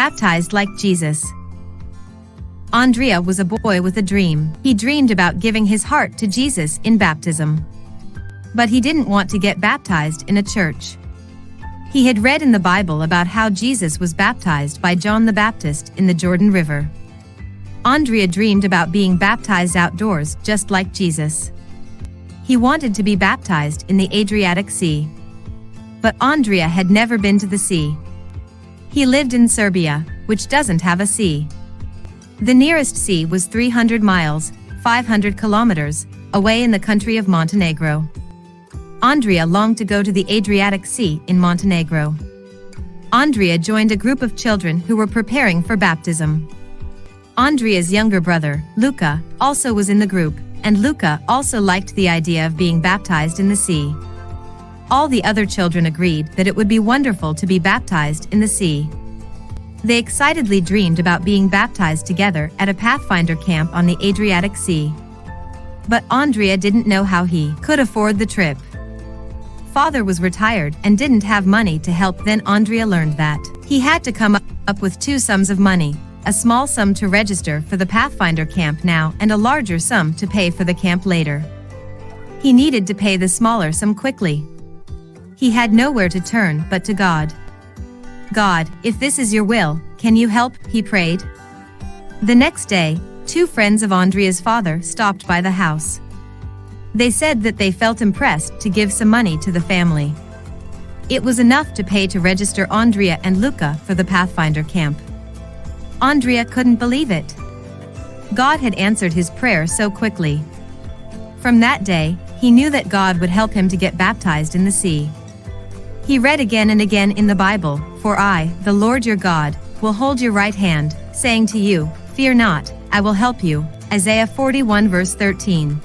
baptized like Jesus. Andrija was a boy with a dream. He dreamed about giving his heart to Jesus in baptism. But he didn't want to get baptized in a church. He had read in the Bible about how Jesus was baptized by John the Baptist in the Jordan River. Andrija dreamed about being baptized outdoors just like Jesus. He wanted to be baptized in the Adriatic Sea. But Andrija had never been to the sea. He lived in Serbia, which doesn't have a sea. The nearest sea was 300 miles, 500 kilometers, away in the country of Montenegro. Andrija longed to go to the Adriatic Sea in Montenegro. Andrija joined a group of children who were preparing for baptism. Andrija's younger brother, Luka, also was in the group, and Luka also liked the idea of being baptized in the sea. All the other children agreed that it would be wonderful to be baptized in the sea. They excitedly dreamed about being baptized together at a Pathfinder camp on the Adriatic Sea. But Andrija didn't know how he could afford the trip. Father was retired and didn't have money to help. Then Andrija learned that he had to come up with two sums of money, a small sum to register for the Pathfinder camp now and a larger sum to pay for the camp later. He needed to pay the smaller sum quickly. He had nowhere to turn but to God. God, if this is your will, can you help? He prayed. The next day, two friends of Andrija's father stopped by the house. They said that they felt impressed to give some money to the family. It was enough to pay to register Andrija and Luka for the Pathfinder camp. Andrija couldn't believe it. God had answered his prayer so quickly. From that day, he knew that God would help him to get baptized in the sea. He read again and again in the Bible, "For I, the Lord your God, will hold your right hand, saying to you, fear not, I will help you." Isaiah 41 verse 13.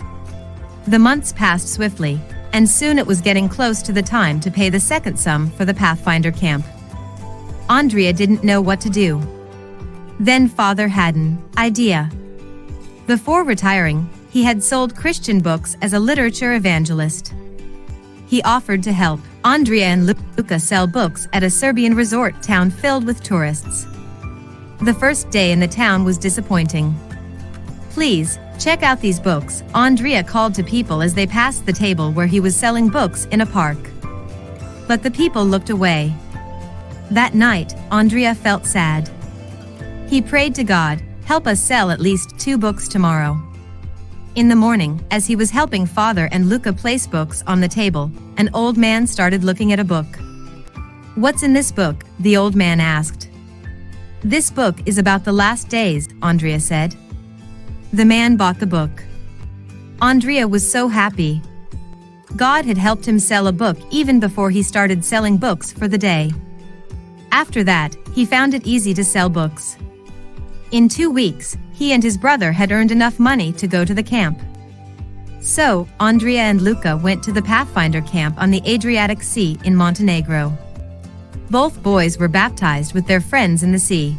The months passed swiftly, and soon it was getting close to the time to pay the second sum for the Pathfinder camp. Andrija didn't know what to do. Then Father had an idea. Before retiring, he had sold Christian books as a literature evangelist. He offered to help Andrija and Luka sell books at a Serbian resort town filled with tourists. The first day in the town was disappointing. "Please, check out these books," Andrija called to people as they passed the table where he was selling books in a park. But the people looked away. That night, Andrija felt sad. He prayed to God, "Help us sell at least 2 books tomorrow." In the morning, as he was helping Father and Luka place books on the table, an old man started looking at a book. "What's in this book?" the old man asked. "This book is about the last days," Andrija said. The man bought the book. Andrija was so happy. God had helped him sell a book even before he started selling books for the day. After that, he found it easy to sell books. In 2 weeks, he and his brother had earned enough money to go to the camp. So, Andrija and Luka went to the Pathfinder camp on the Adriatic Sea in Montenegro. Both boys were baptized with their friends in the sea.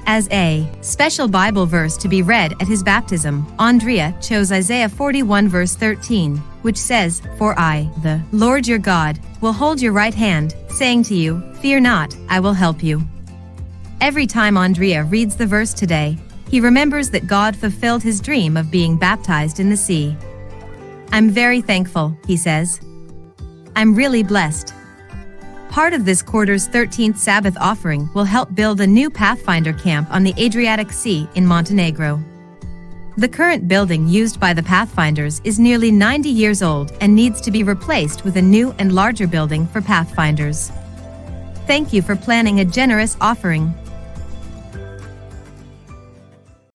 As a special Bible verse to be read at his baptism, Andrija chose Isaiah 41 verse 13, which says, "For I, the Lord your God, will hold your right hand, saying to you, fear not, I will help you." Every time Andrija reads the verse today, he remembers that God fulfilled his dream of being baptized in the sea. "I'm very thankful," he says. "I'm really blessed." Part of this quarter's 13th Sabbath offering will help build a new Pathfinder camp on the Adriatic Sea in Montenegro. The current building used by the Pathfinders is nearly 90 years old and needs to be replaced with a new and larger building for Pathfinders. Thank you for planning a generous offering.